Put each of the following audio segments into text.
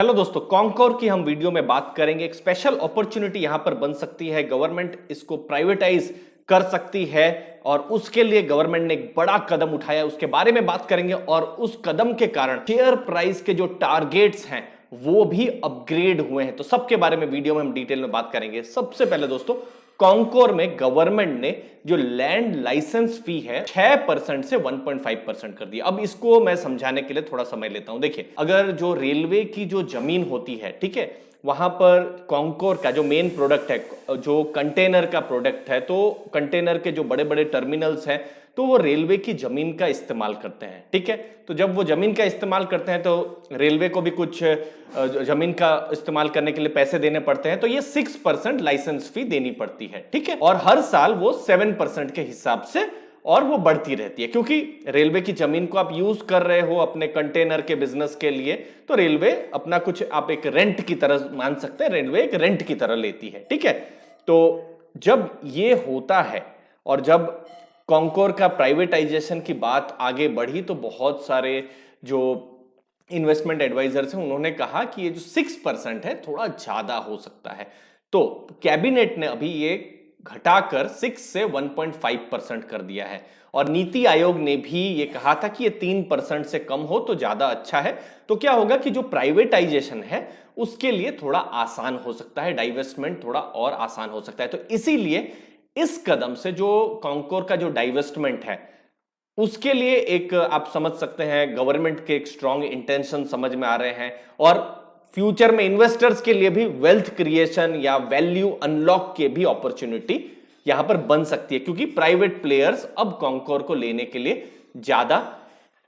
Hello दोस्तों, conquer की हम वीडियो में बात करेंगे। एक स्पेशल अपॉर्चुनिटी यहां पर बन सकती है, गवर्नमेंट इसको प्राइवेटाइज कर सकती है और उसके लिए गवर्नमेंट ने एक बड़ा कदम उठाया, उसके बारे में बात करेंगे। और उस कदम के कारण शेयर प्राइस के जो टारगेट्स हैं वो भी अपग्रेड हुए हैं। तो सबके बारे में वीडियो में हम डिटेल में बात करेंगे। सबसे पहले दोस्तों, कॉन्कोर में गवर्नमेंट ने जो लैंड लाइसेंस फी है 6% से 1.5% कर दिया। अब इसको मैं समझाने के लिए थोड़ा समय लेता हूं। देखिए, अगर जो रेलवे की जो जमीन होती है, ठीक है, वहां पर कॉन्कोर का जो मेन प्रोडक्ट है, जो कंटेनर का प्रोडक्ट है, तो कंटेनर के जो बड़े बड़े टर्मिनल्स हैं तो वो रेलवे की जमीन का इस्तेमाल करते हैं। ठीक है, तो जब वो जमीन का इस्तेमाल करते हैं तो रेलवे को भी कुछ जमीन का इस्तेमाल करने के लिए पैसे देने पड़ते हैं, तो ये 6% लाइसेंस फी देनी पड़ती है। ठीक है, और हर साल वो 7% के हिसाब से और वो बढ़ती रहती है, क्योंकि रेलवे की जमीन को आप यूज कर रहे हो अपने कंटेनर के बिजनेस के लिए, तो रेलवे अपना कुछ आप एक रेंट की तरह मान सकते हैं, रेलवे एक रेंट की तरह लेती है। ठीक है, तो जब ये होता है और जब कॉन्कोर का प्राइवेटाइजेशन की बात आगे बढ़ी तो बहुत सारे जो इन्वेस्टमेंट एडवाइजर्स हैं उन्होंने कहा कि ये जो 6% है थोड़ा ज्यादा हो सकता है। तो कैबिनेट ने अभी ये घटाकर 6 से 1.5% कर दिया है और नीति आयोग ने भी ये कहा था कि ये 3% से कम हो तो ज्यादा अच्छा है। तो क्या होगा कि जो प्राइवेटाइजेशन है उसके लिए थोड़ा आसान हो सकता है, डाइवेस्टमेंट थोड़ा और आसान हो सकता है। तो इसीलिए इस कदम से जो कॉन्कोर का जो डाइवेस्टमेंट है उसके लिए एक आप समझ सकते हैं गवर्नमेंट के एक स्ट्रॉन्ग इंटेंशन समझ में आ रहे हैं और फ्यूचर में इन्वेस्टर्स के लिए भी वेल्थ क्रिएशन या वैल्यू अनलॉक के भी अपॉर्चुनिटी यहां पर बन सकती है, क्योंकि प्राइवेट प्लेयर्स अब कॉन्कोर को लेने के लिए ज्यादा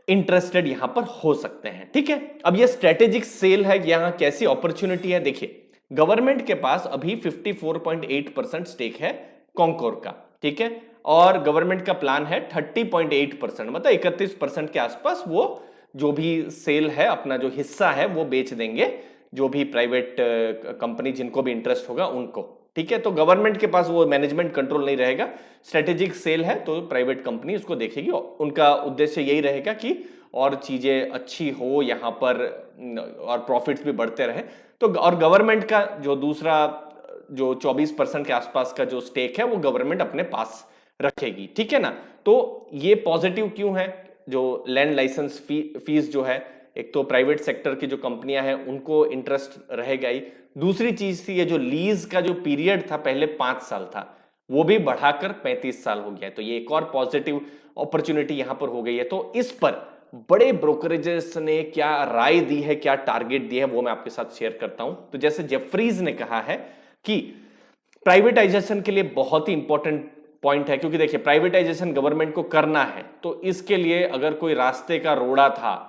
इंटरेस्टेड यहां पर हो सकते हैं। ठीक है, अब ये स्ट्रेटेजिक सेल है, यहां कैसी अपॉर्चुनिटी है। देखिए, गवर्नमेंट के पास अभी 54.8% स्टेक है कॉन्कोर का। ठीक है, और गवर्नमेंट का प्लान है 30.8%, मतलब 31% के आसपास वो जो भी सेल है, अपना जो हिस्सा है वो बेच देंगे, जो भी प्राइवेट कंपनी जिनको भी इंटरेस्ट होगा उनको। ठीक है, तो गवर्नमेंट के पास वो मैनेजमेंट कंट्रोल नहीं रहेगा, स्ट्रेटेजिक सेल है तो प्राइवेट कंपनी उसको देखेगी। उनका उद्देश्य यही रहेगा कि और चीजें अच्छी हो यहां पर और प्रॉफिट्स भी बढ़ते रहे। तो और गवर्नमेंट का जो दूसरा जो 24% के आसपास का जो स्टेक है वो गवर्नमेंट अपने पास रखेगी। ठीक है ना, तो ये पॉजिटिव क्यों है। जो लैंड लाइसेंस फीस जो है, एक तो प्राइवेट सेक्टर की जो कंपनियां हैं उनको इंटरेस्ट रहेगा ही। दूसरी चीज थी ये जो लीज का जो पीरियड था, पहले 5 साल था, वो भी बढ़ाकर 35 साल हो गया है। तो ये एक और पॉजिटिव अपॉर्चुनिटी यहां पर हो गई है। तो इस पर बड़े ब्रोकरेजेस ने क्या राय दी है, क्या टारगेट दिए है, वो मैं आपके साथ शेयर करता हूं। तो जैसे जेफरीज ने कहा है कि प्राइवेटाइजेशन के लिए बहुत ही इंपॉर्टेंट पॉइंट है, क्योंकि देखिए प्राइवेटाइजेशन गवर्नमेंट को करना है, तो इसके लिए अगर कोई रास्ते का रोड़ा था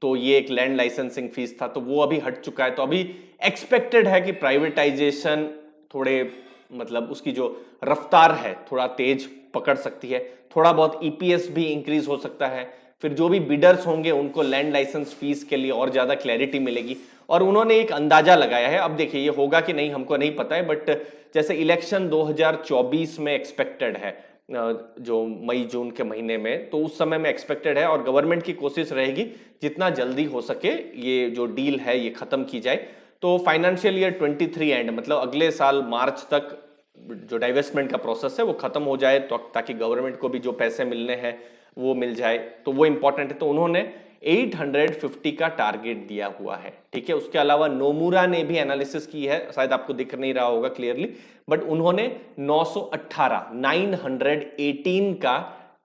तो ये एक लैंड लाइसेंसिंग फीस था, तो वो अभी हट चुका है। तो अभी एक्सपेक्टेड है कि प्राइवेटाइजेशन थोड़े मतलब उसकी जो रफ्तार है थोड़ा तेज पकड़ सकती है, थोड़ा बहुत ईपीएस भी इंक्रीज हो सकता है। फिर जो भी बिडर्स होंगे उनको लैंड लाइसेंस फीस के लिए और ज्यादा क्लैरिटी मिलेगी। और उन्होंने एक अंदाजा लगाया है, अब देखिए ये होगा कि नहीं हमको नहीं पता है, बट जैसे इलेक्शन 2024 में एक्सपेक्टेड है, जो मई जून के महीने में, तो उस समय में एक्सपेक्टेड है और गवर्नमेंट की कोशिश रहेगी जितना जल्दी हो सके ये जो डील है ये खत्म की जाए। तो फाइनेंशियल ईयर 23 एंड मतलब अगले साल मार्च तक जो डाइवेस्टमेंट का प्रोसेस है वो खत्म हो जाए, तो ताकि गवर्नमेंट को भी जो पैसे मिलने हैं वो मिल जाए, तो वो इंपॉर्टेंट है। तो उन्होंने 850 का टारगेट दिया हुआ है। ठीक है, उसके अलावा नोमुरा ने भी एनालिसिस की है, शायद आपको दिख नहीं रहा होगा क्लियरली, बट उन्होंने 918 का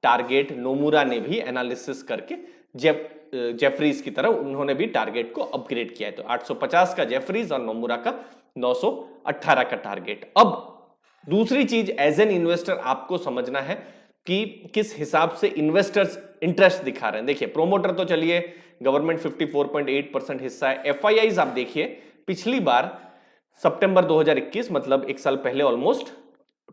टारगेट नोमुरा ने भी एनालिसिस करके जेफरीज की तरह उन्होंने भी टारगेट को अपग्रेड किया है। तो 850 का जेफरीज और नोमुरा का 918 का टारगेट। अब दूसरी चीज एज एन इन्वेस्टर आपको समझना है कि किस हिसाब से इन्वेस्टर्स इंटरेस्ट दिखा रहे हैं। देखिए, प्रोमोटर तो चलिए गवर्नमेंट 54.8% हिस्सा है। एफआईआईज आप देखिए, पिछली बार सितंबर 2021 मतलब एक साल पहले ऑलमोस्ट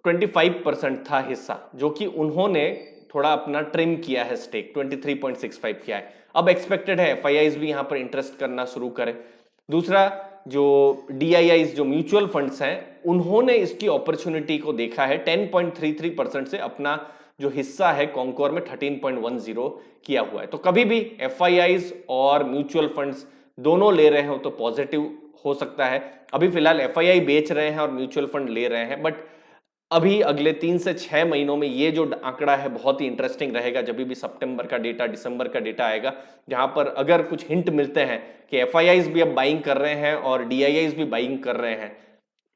25% था हिस्सा, जो कि उन्होंने थोड़ा अपना ट्रिम किया है, स्टेक 23.65 किया है। अब एक्सपेक्टेड है एफआईआईज भी यहां पर इंटरेस्ट करना शुरू करें। दूसरा, जो डीआईआईज जो म्यूचुअल फंड्स हैं उन्होंने इसकी अपॉर्चुनिटी को देखा है, 10.33% से अपना जो हिस्सा है कॉन्कोर में 13.10 किया हुआ है। तो कभी भी एफआईआईज और म्यूचुअल फंड्स दोनों ले रहे हो तो पॉजिटिव हो सकता है। अभी फिलहाल एफआईआई बेच रहे हैं और म्यूचुअल फंड ले रहे हैं, बट अभी अगले 3 से 6 महीनों में ये जो आंकड़ा है बहुत ही इंटरेस्टिंग रहेगा। जब भी सितंबर का डेटा, दिसंबर का डेटा आएगा, जहां पर अगर कुछ हिंट मिलते हैं कि एफआईआईज भी अब बाइंग कर रहे हैं और डीआईआईज भी बाइंग कर रहे हैं,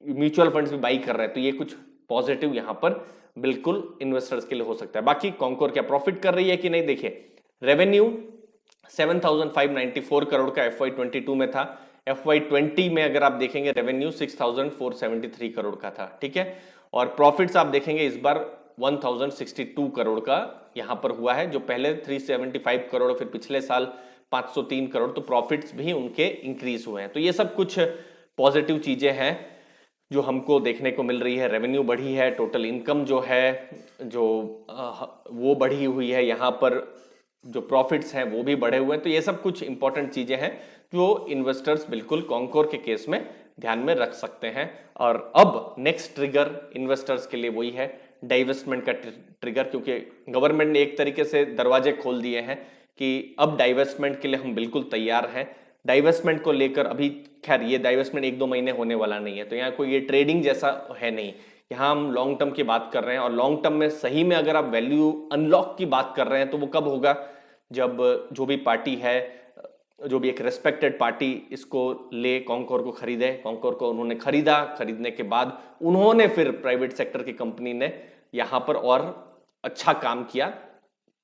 म्यूचुअल फंड्स भी बाई कर रहे हैं, तो ये कुछ पॉजिटिव यहां पर बिल्कुल इन्वेस्टर्स के लिए हो सकता है। बाकी कॉन्कोर क्या प्रॉफिट कर रही है कि नहीं, देखिए रेवेन्यू 7,594 करोड़ का FY22 में था। FY20 में अगर आप देखेंगे रेवेन्यू 6,473 करोड़ का था, ठीक है। और प्रॉफिट्स आप देखेंगे इस बार 1,062 करोड़ का यहां पर हुआ है, जो पहले 375 करोड़, फिर पिछले साल 503 करोड़, तो प्रॉफिट्स भी उनके इंक्रीज हुए हैं। तो ये सब कुछ पॉजिटिव चीजें हैं जो हमको देखने को मिल रही है। रेवेन्यू बढ़ी है, टोटल इनकम जो है वो बढ़ी हुई है, यहाँ पर जो प्रॉफिट्स हैं वो भी बढ़े हुए हैं। तो ये सब कुछ इंपॉर्टेंट चीजें हैं जो इन्वेस्टर्स बिल्कुल कॉन्कोर के केस में ध्यान में रख सकते हैं। और अब नेक्स्ट ट्रिगर इन्वेस्टर्स के लिए वही है डाइवेस्टमेंट का ट्रिगर, क्योंकि गवर्नमेंट ने एक तरीके से दरवाजे खोल दिए हैं कि अब डाइवेस्टमेंट के लिए हम बिल्कुल तैयार हैं। डाइवेस्टमेंट को लेकर अभी खैर ये डाइवेस्टमेंट 1-2 महीने होने वाला नहीं है, तो यहाँ कोई ये ट्रेडिंग जैसा है नहीं। यहाँ हम लॉन्ग टर्म की बात कर रहे हैं, और लॉन्ग टर्म में सही में अगर आप वैल्यू अनलॉक की बात कर रहे हैं तो वो कब होगा, जब जो भी पार्टी है, जो भी एक रेस्पेक्टेड पार्टी इसको ले, कॉन्कोर को खरीदे। कॉन्कोर को उन्होंने खरीदा, खरीदने के बाद उन्होंने फिर प्राइवेट सेक्टर की कंपनी ने यहां पर और अच्छा काम किया,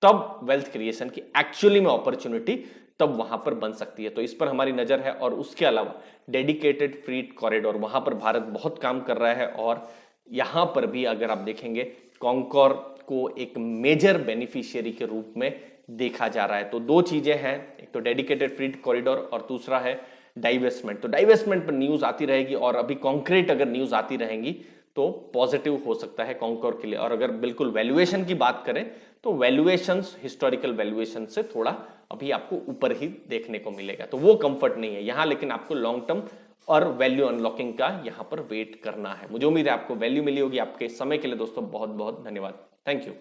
तब वेल्थ क्रिएशन की एक्चुअली में अपॉर्चुनिटी तब वहां पर बन सकती है। तो इस पर हमारी नजर है। और उसके अलावा डेडिकेटेड फ्रीट कॉरिडोर, वहां पर भारत बहुत काम कर रहा है, और यहां पर भी अगर आप देखेंगे कॉन्कोर को एक मेजर बेनिफिशियरी के रूप में देखा जा रहा है। तो दो चीजें हैं, एक तो डेडिकेटेड फ्रीट कॉरिडोर और दूसरा है डाइवेस्टमेंट। तो डाइवेस्टमेंट पर न्यूज आती रहेगी, और अभी कॉन्क्रीट अगर न्यूज आती रहेंगी तो पॉजिटिव हो सकता है कॉन्कोर के लिए। और अगर बिल्कुल वैल्यूएशन की बात करें तो वैल्यूएशंस, हिस्टोरिकल वैल्यूएशन से थोड़ा अभी आपको ऊपर ही देखने को मिलेगा, तो वो कंफर्ट नहीं है यहां। लेकिन आपको लॉन्ग टर्म और वैल्यू अनलॉकिंग का यहां पर वेट करना है। मुझे उम्मीद है आपको वैल्यू मिली होगी। आपके समय के लिए दोस्तों बहुत बहुत धन्यवाद। Thank you.